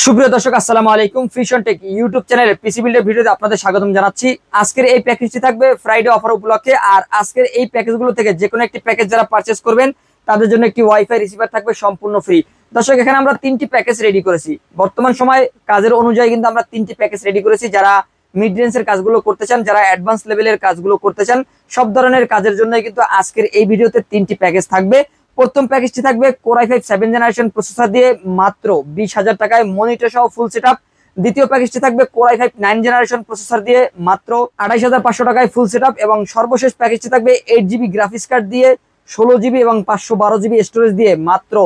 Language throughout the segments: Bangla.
সুপ্রিয় দর্শক আসসালামু আলাইকুম। ফিশন টেক ইউটিউব চ্যানেলে পিসি বিল্ডের ভিডিওতে আপনাদের স্বাগতম জানাচ্ছি। আজকের এই প্যাকেজটি থাকবে ফ্রাইডে অফার উপলক্ষে। আর আজকের এই প্যাকেজগুলো থেকে যে কোনো একটি প্যাকেজ যারা পারচেজ করবেন তাদের জন্য একটি ওয়াইফাই রিসিভার থাকবে সম্পূর্ণ ফ্রি। দর্শক এখানে আমরা তিনটি প্যাকেজ রেডি করেছি। বর্তমান সময় কাজের অনুযায়ী কিন্তু আমরা তিনটি প্যাকেজ রেডি করেছি। যারা মিড রেঞ্জের কাজগুলো করতে চান, যারা অ্যাডভান্স লেভেলের কাজগুলো করতে চান, সব ধরনের কাজের জন্য কিন্তু আজকের এই ভিডিওতে তিনটি প্যাকেজ থাকবে। প্রথম প্যাকেজটি থাকবে Core i5 7th generation processor দিয়ে মাত্র 20,000 টাকায় মনিটর সহ ফুল সেটআপ। দ্বিতীয় প্যাকেজটি থাকবে Core i5 9th generation processor দিয়ে মাত্র 28,500 টাকায় ফুল সেটআপ। এবং সর্বশেষ প্যাকেজটি থাকবে 8GB গ্রাফিক্স কার্ড দিয়ে 16GB এবং 512GB স্টোরেজ দিয়ে মাত্র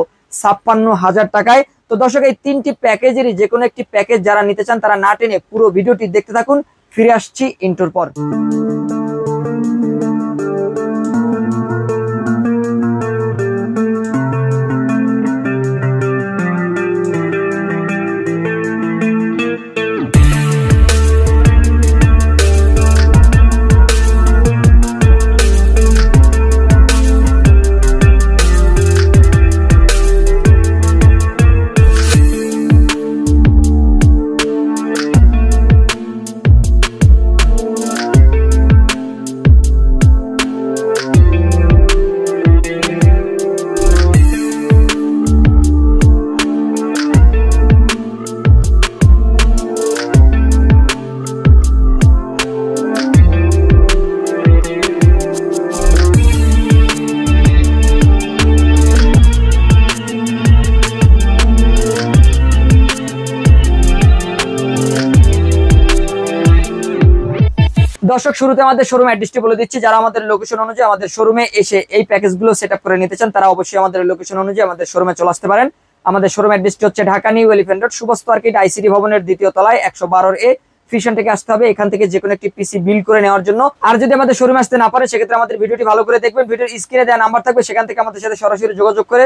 56,000 টাকায়। তো দর্শক এই তিনটি প্যাকেজেরই যে কোনো একটি প্যাকেজ যারা নিতে চান তারা না টেনে পুরো ভিডিওটি দেখতে থাকুন। ফিরে আসছি ইন্ট্রোর পর। দর্শক শুরুতে আমাদের শোরুম অ্যাড্রেসটি বলে দিচ্ছি। যারা আমাদের লোকেশন অনুযায়ী আমাদের শোরুমে এসে এই প্যাকেজগুলো সেটআপ করে নিতে চান তারা অবশ্যই আমাদের লোকেশন অনুযায়ী আমাদের শোরুমে চলে আসতে পারেন। আমাদের শোরুম অ্যাড্রেসটি হচ্ছে ঢাকা নিউ এলিফ্যান্ট রোড, সুবস্ত আর্কেড, আইসিডি ভবনের দ্বিতীয় তলায় 112A। ফিশন থেকে আসতে হবে এখান থেকে যে কোনো একটি পিসি বিল করে নেওয়ার জন্য। আর যদি আমাদের শোরুমে আসতে না পারে সেক্ষেত্রে আমাদের ভিডিওটি ভালো করে দেখবেন। ভিডিওর স্ক্রিনে দেওয়া নাম্বার থাকবে, সেখান থেকে আমাদের সাথে সরাসরি যোগাযোগ করে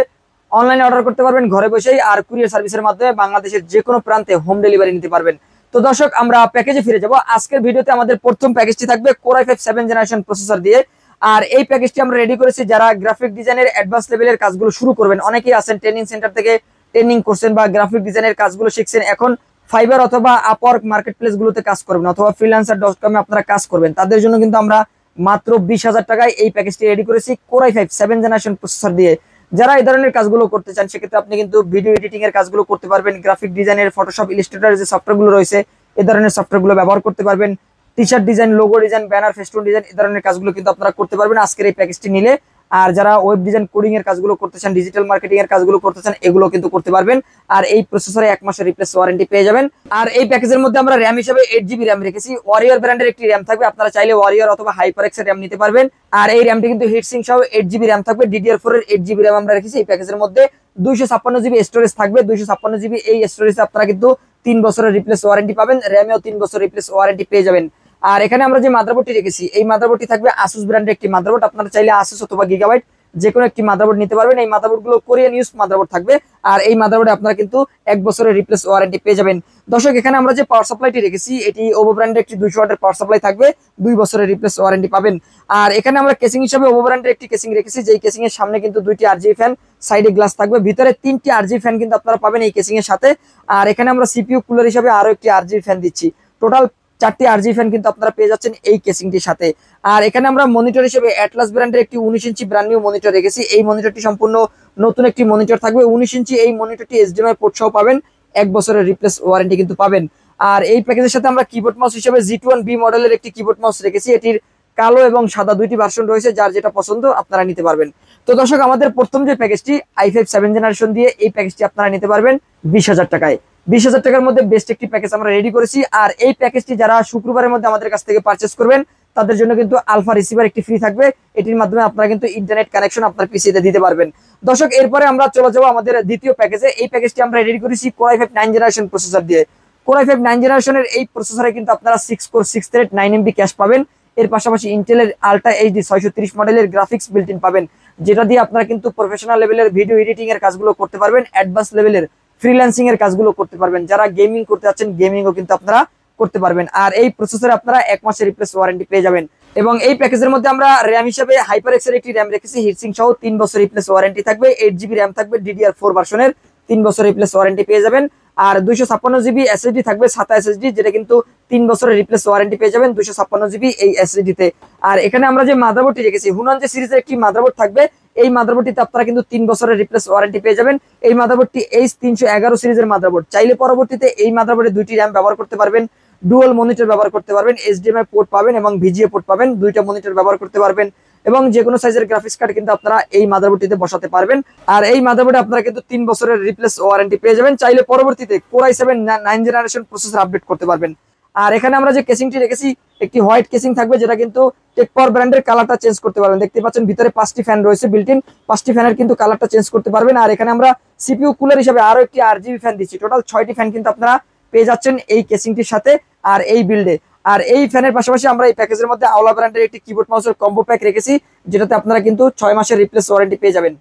অনলাইনে অর্ডার করতে পারবেন ঘরে বসেই। আর কুরিয়ার সার্ভিসের মাধ্যমে বাংলাদেশের যে কোনো প্রান্তে হোম ডেলিভারি নিতে পারবেন। তো দর্শক আমরা প্যাকেজে ফিরে যাব। আজকের ভিডিওতে আমাদের প্রথম প্যাকেজটি থাকবে Core i5 7th generation processor দিয়ে। আর এই প্যাকেজটি আমরা রেডি করেছি যারা গ্রাফিক ডিজাইনের অ্যাডভান্স লেভেলের কাজগুলো শুরু করবেন। অনেকেই আছেন ট্রেনিং সেন্টার থেকে ট্রেনিং করছেন বা গ্রাফিক ডিজাইনের কাজগুলো শিখছেন, এখন ফাইবার অথবা আপওয়ার্ক মার্কেট প্লেস গুলোতে কাজ করবেন অথবা freelancer.com এ আপনারা কাজ করবেন। তাদের জন্য কিন্তু আমরা মাত্র 20,000 টাকায় এই প্যাকেজটি রেডি করেছি Core i5 7th generation processor দিয়ে। যারা এই ধরনের কাজগুলো করতে চান সেক্ষেত্রে আপনি কিন্তু ভিডিও এডিটিং এর কাজগুলো করতে পারবেন। গ্রাফিক ডিজাইনের ফটোশপ, ইলাস্ট্রেটর যে সফটওয়্যারগুলো রয়েছে এই ধরনের সফটওয়্যারগুলো ব্যবহার করতে পারবেন। T shirt design, logo design, banner, festoon design এই ধরনের কাজগুলো কিন্তু আপনারা করতে পারবেন আজকের এই প্যাকেজটি নিলে। আর যারা ওয়েব ডিজাইন, কোডিং এর কাজগুলো করতে চান, ডিজিটাল মার্কেটিং এর কাজগুলো করতে চান, এগুলো কিন্তু করতে পারবেন। আর এই প্রসেসরে 1 মাসের রিপ্লেস ওয়ারেন্টি পেয়ে যাবেন। আর এই প্যাকেজের মধ্যে আমরা র্যাম হিসেবে 8GB র্যাম রেখেছি। ওয়ারিয়র ব্র্যান্ডের একটি র্যাম থাকবে, আপনারা চাইলে ওয়ারিয়র অথবা হাইপারএক্স এর র্যাম নিতে পারবেন। আর এই র্যামটি কিন্তু হিটসিঙ্ক সহ 8GB র্যাম থাকবে। DDR4 এর 8GB র্যাম আমরা রেখেছি এই প্যাকেজের মধ্যে। 256GB স্টোরেজ থাকবে। 256GB এই স্টোরেজে আপনারা কিন্তু 3 বছরের রিপ্লেস ওয়ারেন্টি পাবেন। র্যামেও 3 বছর রিপ্লেস ওয়ারেন্টি পেয়ে যাবেন। আর এখানে আমরা যে মাদারবোর্ডটি রেখেছি এই মাদারবোর্ডটি থাকবে Asus ব্র্যান্ডের একটি মাদারবোর্ড। আপনারা চাইলে Asus অথবা গিগাবাইট যে কোনো একটি মাদারবোর্ড নিতে পারবেন। এই মাদারবোর্ডগুলো কোরিয়ান ইউজ মাদারবোর্ড থাকবে। আর এই মাদারবোর্ডে আপনারা কিন্তু 1 বছরের রিপ্লেস ওয়ারেন্টি পেয়ে যাবেন। দর্শক এখানে আমরা যে পাওয়ার সাপ্লাইটি রেখেছি এটি ওভো ব্র্যান্ডের একটি 200 ওয়াটের পাওয়ার সাপ্লাই থাকবে, 2 বছরের রিপ্লেস ওয়ারেন্টি পাবেন। আর এখানে আমরা কেসিং হিসেবে ওভো ব্র্যান্ডের একটি কেসিং রেখেছি, যেই কেসিং এর সামনে কিন্তু 2টি আরজিবি ফ্যান, সাইডে গ্লাস থাকবে, ভিতরে 3টি আরজিবি ফ্যান কিন্তু আপনারা পাবেন এই কেসিং এর সাথে। আর এখানে আমরা সিপিইউ কুলার হিসেবে আরো একটি আরজিবি ফ্যান দিচ্ছি। টোটাল 4টি আরজিবি ফ্যান কিন্তু আপনারা পেয়ে যাচ্ছেন এই কেসিংটির সাথে। আর এখানে আমরা মনিটর হিসেবে অ্যাটলাস ব্র্যান্ডের একটি 19 ইঞ্চি ব্র্যান্ড নিউ মনিটর রেখেছি। এই মনিটরটি সম্পূর্ণ নতুন একটি মনিটর থাকবে 19 ইঞ্চি। এই মনিটরটি HDMI পোর্ট সহ পাবেন, 1 বছরের রিপ্লেস ওয়ারেন্টি কিন্তু পাবেন। আর এই প্যাকেজের সাথে আমরা কিবোর্ড মাউস হিসেবে G21B মডেলের একটি কিবোর্ড মাউস রেখেছি। এটির কালো এবং সাদা দুইটি ভার্সন রয়েছে, যার যেটা পছন্দ আপনারা নিতে পারবেন। তো দর্শক আমাদের প্রথম যে প্যাকেজটি i5 7th জেনারেশন দিয়ে এই প্যাকেজটি আপনারা নিতে পারবেন 20,000 টাকায়। 20,000 টাকার মধ্যে বেস্ট একটি প্যাকেজ আমরা রেডি করেছি। আর এই প্যাকেজটি যারা শুক্রবারের মধ্যে আমাদের কাছ থেকে পারচেজ করবেন তাদের জন্য কিন্তু আলফা রিসিভার একটি ফ্রি থাকবে। এটির মাধ্যমে আপনারা কিন্তু ইন্টারনেট কানেকশন আপনার পিসিতে দিতে পারবেন। দর্শক এরপরে আমরা চলে যাব আমাদের দ্বিতীয় প্যাকেজে। এই প্যাকেজটি আমরা রেডি করেছি Core i5 9th generation processor দিয়ে। Core i5 9th জেনারেশনের এই প্রসেসরে কিন্তু আপনারা 6 কোর 6 থ্রেড 9MB ক্যাশ পাবেন। এর পাশাপাশি ইন্টেলের আলট্রা এইচডি 630 মডেলের গ্রাফিক্স বিল্ট ইন পাবেন, যেটা দিয়ে আপনারা কিন্তু প্রফেশনাল লেভেলের ভিডিও এডিটিং এর কাজগুলো করতে পারবেন, অ্যাডভান্স লেভেলের ফ্রিল্যান্সিং এর কাজগুলো করতে পারবেন। যারা গেমিং করতে যাচ্ছেন গেমিংও কিন্তু আপনারা করতে পারবেন। আর এই প্রসেসরে আপনারা 1 মাসের রিপ্লেস ওয়ারেন্টি পেয়ে যাবেন। এবং এই প্যাকেজের মধ্যে আমরা র্যাম হিসেবে হাইপারএক্স এর একটি র্যাম রেখেছি, হিটসিং সহ 3 বছর রিপ্লেস ওয়ারেন্টি থাকবে। 8GB র্যাম থাকবে DDR4 ভার্সনের, 3 বছর রিপ্লেস ওয়ারেন্টি পেয়ে যাবেন। আর 256 জিবি এসএসডি থাকবে, SATA এসএসডি, যেটা কিন্তু 3 বছরের রিপ্লেস ওয়ারেন্টি পেয়ে যাবেন 256 জিবি এই এসএসডি তে। আর এখানে আমরা যে মাদারবোর্ডটি রেখেছি, হুনন যে সিরিজের একটি মাদারবোর্ড থাকবে, এই মাদারবোর্ডটিতে আপনারা কিন্তু 3 বছরের রিপ্লেস ওয়ারেন্টি পেয়ে যাবেন। এই মাদারবোর্ডটি H311 সিরিজের মাদারবোর্ড। চাইলে পরবর্তীতে এই মাদারবোর্ডে 2টি র্যাম ব্যবহার করতে পারবেন, ডুয়াল মনিটর ব্যবহার করতে পারবেন, HDMI পোর্ট পাবেন এবং VGA পোর্ট পাবেন, 2টা মনিটর ব্যবহার করতে পারবেন এবং যে কোনো সাইজের গ্রাফিক্স কার্ড কিন্তু আপনারা এই মাদারবোর্ডটিতে বসাতে পারবেন। আর এই মাদারবোর্ডে আপনারা কিন্তু 3 বছরের রিপ্লেস ওয়ারেন্টি পেয়ে যাবেন। চাইলে পরবর্তীতে Core i7 9 generation processor update করতে পারবেন। আর এখানে আমরা যে কেসিংটি রেখেছি, একটি হোয়াইট কেসিং থাকবে, যেটা কিন্তু টেক পাওয়ার ব্র্যান্ডের কালারটা চেঞ্জ করতে পারবেন। দেখতে পাচ্ছেন ভিতরে 5টি ফ্যান রয়েছে বিল্ট ইন, 5টি ফ্যানের কিন্তু কালারটা চেঞ্জ করতে পারবেন। আর এখানে আমরা সিপিইউ কুলার হিসেবে আরো একটি RGB ফ্যান দিচ্ছি। টোটাল 6টি ফ্যান কিন্তু আপনারা পেয়ে যাচ্ছেন এই কেসিংটির সাথে আর এই বিল্ডে। আর এই ফ্যানের পাশাপাশি আমরা এই প্যাকেজের মধ্যে আওলা ব্র্যান্ডের একটি কিবোর্ড মাউসের কম্বো প্যাক রেখেছি, যেটাতে আপনারা কিন্তু 6 মাসের রিপ্লেস ওয়ারেন্টি পেয়ে যাবেন।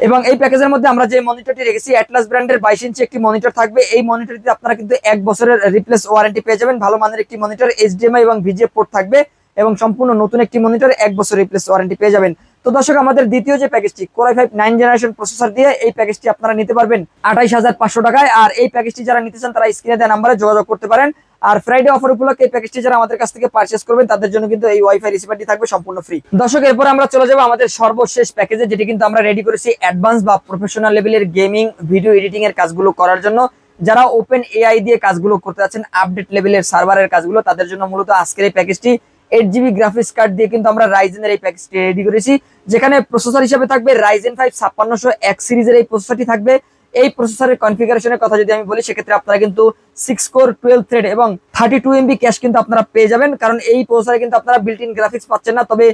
এবং এই প্যাকেজের মধ্যে আমরা যে মনিটরটি রেখেছি, অ্যাটলাস ব্র্যান্ডের 22 ইঞ্চি একটি মনিটর থাকবে। এই মনিটরটিতে আপনারা কিন্তু 1 বছরের রিপ্লেস ওয়ারেন্টি পেয়ে যাবেন। ভালো মানের একটি মনিটর, HDMI এবং VGA পোর্ট থাকবে এবং সম্পূর্ণ নতুন একটি মনিটর, 1 বছর রিপ্লেস ওয়ারেন্টি পেয়ে যাবেন। তো দর্শক, আমাদের দ্বিতীয় যে প্যাকেজটি Core i5 9 জেনারেশন প্রসেসর দিয়ে, এই প্যাকেজটি আপনারা নিতে পারবেন 28,500 টাকায়। আর এই প্যাকেজটি যারা নিতে চান তারা স্ক্রিনে দেওয়া নাম্বারে যোগাযোগ করতে পারেন। আর ফ্রাইডে অফার উপলক্ষে এই প্যাকেজটি যারা আমাদের কাছ থেকে পারচেজ করবেন তাদের জন্য কিন্তু এই ওয়াইফাই রিসিভারটি থাকবে সম্পূর্ণ ফ্রি। দর্শক, এরপর আমরা চলে যাব আমাদের সর্বশেষ প্যাকেজে, যেটি কিন্তু আমরা রেডি করেছি অ্যাডভান্স বা প্রফেশনাল লেভেলের গেমিং ভিডিও এডিটিং এর কাজগুলো করার জন্য। যারা ওপেন AI দিয়ে কাজগুলো করতে যাচ্ছেন, আপডেট লেভেলের সার্ভারের কাজগুলো, তাদের জন্য মূলত আজকের এই প্যাকেজটি 8GB গ্রাফিক্স কার্ড দিয়ে কিন্তু আমরা রাইজেনের এই প্যাকেজটি রেডি করেছি, যেখানে প্রসেসর হিসেবে থাকবে Ryzen 5 5600X সিরিজের এই প্রসেসরটি থাকবে। এই প্রসেসরের কনফিগারেশনের কথা যদি আমি বলি, সেক্ষেত্রে আপনারা কিন্তু 6 কোর 12 থ্রেড এবং 32 MB ক্যাশ কিন্তু আপনারা পেয়ে যাবেন। কারণ এই প্রসেসরে কিন্তু আপনারা বিল্ট ইন গ্রাফিক্স পাচ্ছেন না, তবে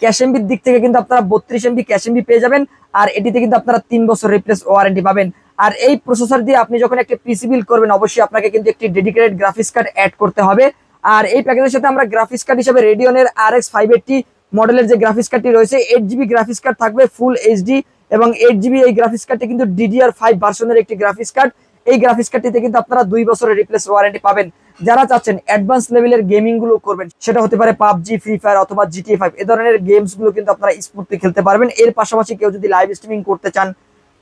ক্যাশ এমবির দিক থেকে কিন্তু আপনারা 32 MB ক্যাশ এমবি পেয়ে যাবেন। আর এটিতে কিন্তু আপনারা 3 বছর রিপ্লেস ওয়ারেন্টি পাবেন। আর এই প্রসেসর দিয়ে আপনি যখন একটা পিসি বিল্ড করবেন, অবশ্যই আপনাকে কিন্তু একটি ডেডিকেটেড গ্রাফিক্স কার্ড অ্যাড করতে হবে। আর এই প্যাকেজের সাথে আমরা গ্রাফিক্স কার্ড হিসেবে রেডিয়নের RX 580 মডেলের যে গ্রাফিক্স কার্ডটি রয়েছে, 8GB গ্রাফিক্স কার্ড থাকবে ফুল এইচডি এবং 8GB এই গ্রাফিক্স কার্ডটি কিন্তু DDR5 ভার্সনের একটি গ্রাফিক্স কার্ড। এই গ্রাফিক্স কার্ডটিতে কিন্তু আপনারা 2 বছরের রিপ্লেস ওয়ারেন্টি পাবেন। যারা চাচ্ছেন অ্যাডভান্স লেভেলের গেমিং গুলো করবেন, সেটা হতে পারে PUBG, ফ্রি ফায়ার অথবা GTA 5, এ ধরনের গেমস গুলো কিন্তু আপনারা স্মুথলি খেলতে পারবেন। এর পাশাপাশি কেউ যদি লাইভ স্ট্রিমিং করতে চান,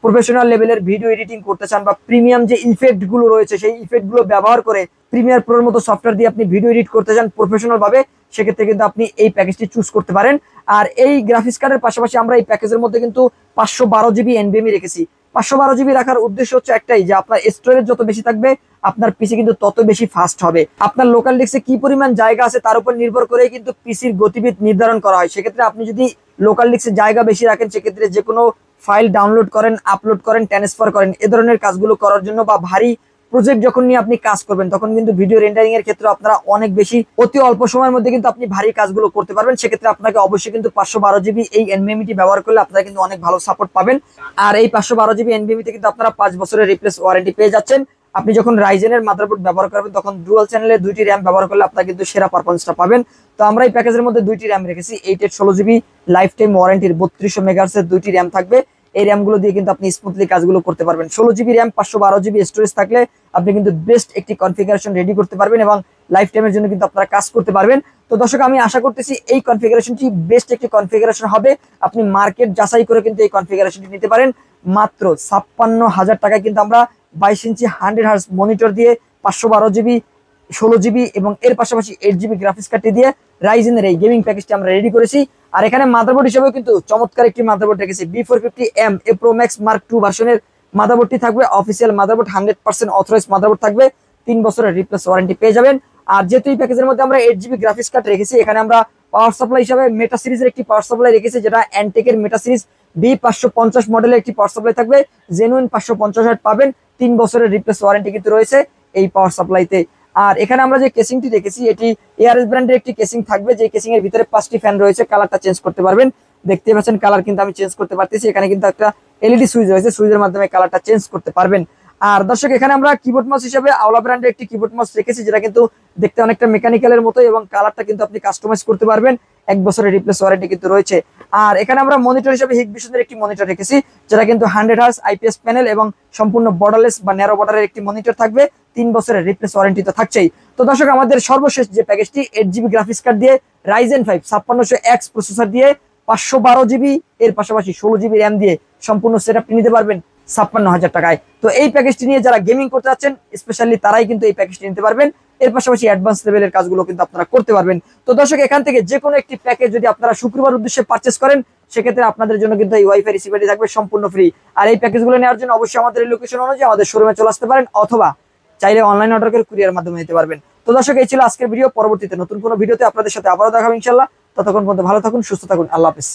প্রফেশনাল লেভেলের ভিডিও এডিটিং করতে চান, বা প্রিমিয়াম যে ইফেক্ট গুলো রয়েছে সেই ইফেক্ট গুলো ব্যবহার করে প্রিমিয়ার প্রোর মতো সফটওয়্যার দিয়ে আপনি ভিডিও এডিট করতে চান প্রফেশনাল ভাবে, সেক্ষেত্রে কিন্তু আপনি এই প্যাকেজটি চুজ করতে পারেন। আর এই গ্রাফিক্স কার্ডের পাশাপাশি আমরা এই প্যাকেজের মধ্যে কিন্তু 512GB NVMe রেখেছি। 512GB রাখার উদ্দেশ্য হচ্ছে একটাই, যে আপনার স্টোরেজ যত বেশি থাকবে আপনার পিসি কিন্তু তত বেশি ফাস্ট হবে। আপনার লোকাল ডিস্কে কি পরিমাণ জায়গা আছে তার উপর নির্ভর করে কিন্তু পিসির গতিবিধি নির্ধারণ করা হয়। সেক্ষেত্রে আপনি যদি লোকাল ডিস্কে জায়গা বেশি রাখেন, সেক্ষেত্রে যে কোনো ফাইল ডাউনলোড করেন, আপলোড করেন, ট্রান্সফার করেন, এ ধরনের কাজগুলো করার জন্য বা ভারী প্রজেক্ট যখন নিয়ে আপনি কাজ করবেন, তখন কিন্তু ভিডিও রেন্ডারিং এর ক্ষেত্রে আপনারা অনেক বেশি অতি অল্প সময়ের মধ্যে কিন্তু আপনি ভারী কাজগুলো করতে পারবেন। সেক্ষেত্রে আপনাকে অবশ্যই কিন্তু 512GB এই NVMe ব্যবহার করলে আপনারা কিন্তু অনেক ভালো সাপোর্ট পাবেন। আর এই 512GB NVMe তে কিন্তু আপনারা 5 বছরের রিপ্লেস ওয়ারেন্টি পেয়ে যাচ্ছেন। আপনি যখন রাইজেনের মাদারবোর্ড ব্যবহার করবেন, তখন ডুয়াল চ্যানেলের 2টি র্যাম ব্যবহার করলে আপনারা কিন্তু সেরা পারফরম্যান্সটা পাবেন। তো আমরা এই প্যাকেজের মধ্যে 2টি র্যাম রেখেছি, 8 16GB লাইফ টাইম ওয়ারেন্টির 3200 মেগাহার্টজ এর 2টি র্যাম থাকবে। এই র্যামগুলো দিয়ে কিন্তু আপনি স্মুথলি কাজগুলো করতে পারবেন। 16GB র্যাম 512GB স্টোরেজ থাকলে আপনি কিন্তু বেস্ট একটি কনফিগারেশন রেডি করতে পারবেন এবং লাইফ টাইমের জন্য কিন্তু আপনারা কাজ করতে পারবেন। তো দর্শক, আমি আশা করতেছি এই কনফিগারেশনটি বেস্ট একটি কনফিগারেশন হবে। আপনি মার্কেট যাচাই করে কিন্তু এই কনফিগারেশনটি নিতে পারেন। মাত্র 56,000 টাকায় কিন্তু আমরা 22 ইঞ্চি 100Hz মনিটর দিয়ে 512GB 16GB এবং এর পাশাপাশি 8GB গ্রাফিক্স কার্ডটি দিয়ে রাইজেনের এই গেমিং প্যাকেজটি আমরা রেডি করেছি। আর এখানে মাদারবোর্ড হিসেবেও কিন্তু চমৎকার একটি মাদারবোর্ড রেখেছি, B450M A Pro Max Mark II ভার্সনের মাদারবোর্ডটি থাকবে। অফিসিয়াল মাদারবোর্ড, 100% অথরাইজড মাদারবোর্ড থাকবে, 3 বছরের রিপ্লেস ওয়ারেন্টি পেয়ে যাবেন। আর যেহেতু এই প্যাকেজের মধ্যে আমরা 8GB গ্রাফিক্স কার্ড রেখেছি, এখানে আমরা পাওয়ার সাপ্লাই হিসাবে মেটা সিরিজের একটি পাওয়ার সাপ্লাই রেখেছি, যেটা অ্যান্টেকের মেটা সিরিজ B550 মডেলের একটি পাওয়ার সাপ্লাই থাকবে। জেনুইন 550 পাবেন, 3 বছরের রিপ্লেস ওয়ারেন্টি কিন্তু রয়েছে এই পাওয়ার সাপ্লাইতে। আর এখানে আমরা যে কেসিংটি রেখেছি, এটি ARS ব্র্যান্ডের একটি কেসিং থাকবে, যে কেসিং এর ভিতরে 5টি ফ্যান রয়েছে, কালারটা চেঞ্জ করতে পারবেন। দেখতে পাচ্ছেন কালার কিন্তু আমি চেঞ্জ করতে পারতেছি। এখানে কিন্তু একটা LED সুইচ রয়েছে, সুইচের মাধ্যমে কালারটা চেঞ্জ করতে পারবেন। আর দর্শক, এখানে আমরা কিবোর্ড মাউস হিসেবে আওলা ব্র্যান্ডের একটি কিবোর্ড মাউস রেখেছি, যেটা কিন্তু দেখতে অনেকটা মেকানিক্যালের মতো এবং কালারটা কিন্তু আপনি কাস্টমাইজ করতে পারবেন। 1 বছরের রিপ্লেস ওয়ারেন্টি কিন্তু রয়েছে। আর এখানে আমরা মনিটর হিসেবে হিগবিশনের একটি মনিটর রেখেছি, যেটা কিন্তু 100Hz IPS প্যানেল এবং সম্পূর্ণ বর্ডারলেস বা ন্যারো বর্ডারের একটি মনিটর থাকবে। 3 বছরের রিপ্লেস ওয়ারেন্টি তো থাকছেই। তো দর্শক, আমাদের সর্বশেষ যে প্যাকেজটি 8GB গ্রাফিক্স কার্ড দিয়ে Ryzen 5 5600X প্রসেসর দিয়ে 512GB এর পাশাপাশি 16GB র্যাম দিয়ে সম্পূর্ণ সেটআপটি নিতে পারবেন 56,000 টাকায়। তো এই প্যাকেজটি নিয়ে যারা গেমিং করতে যাচ্ছেন স্পেশালি তারাই কিন্তু এই প্যাকেজটি নিতে পারবেন। এর পাশাপাশি অ্যাডভান্স লেভেলের কাজগুলো কিন্তু আপনারা করতে পারবেন। তো দর্শক, এখান থেকে যে কোনো একটি প্যাকেজ যদি আপনারা শুক্রবার উদ্দেশ্যে পারচেস করেন, সেক্ষেত্রে আপনাদের জন্য কিন্তু এই ওয়াইফাই রিসিভারটি থাকবে সম্পূর্ণ ফ্রি। আর এই প্যাকেজগুলো নেওয়ার জন্য অবশ্যই আমাদের লোকেশন অনুযায়ী আমাদের শোরুমে চলে আসতে পারেন, অথবা চাইলে অনলাইন অর্ডার করে কুরিয়ার মাধ্যমে নিতে পারবেন। তো দর্শক, এই ছিল আজকের ভিডিও। পরবর্তীতে নতুন কোনো ভিডিওতে আপনাদের সাথে আবারও দেখাবো ইনশাল্লাহ। ততক্ষণ পর্যন্ত ভালো থাকুন, সুস্থ থাকুন, আল্লাহ হাফেজ।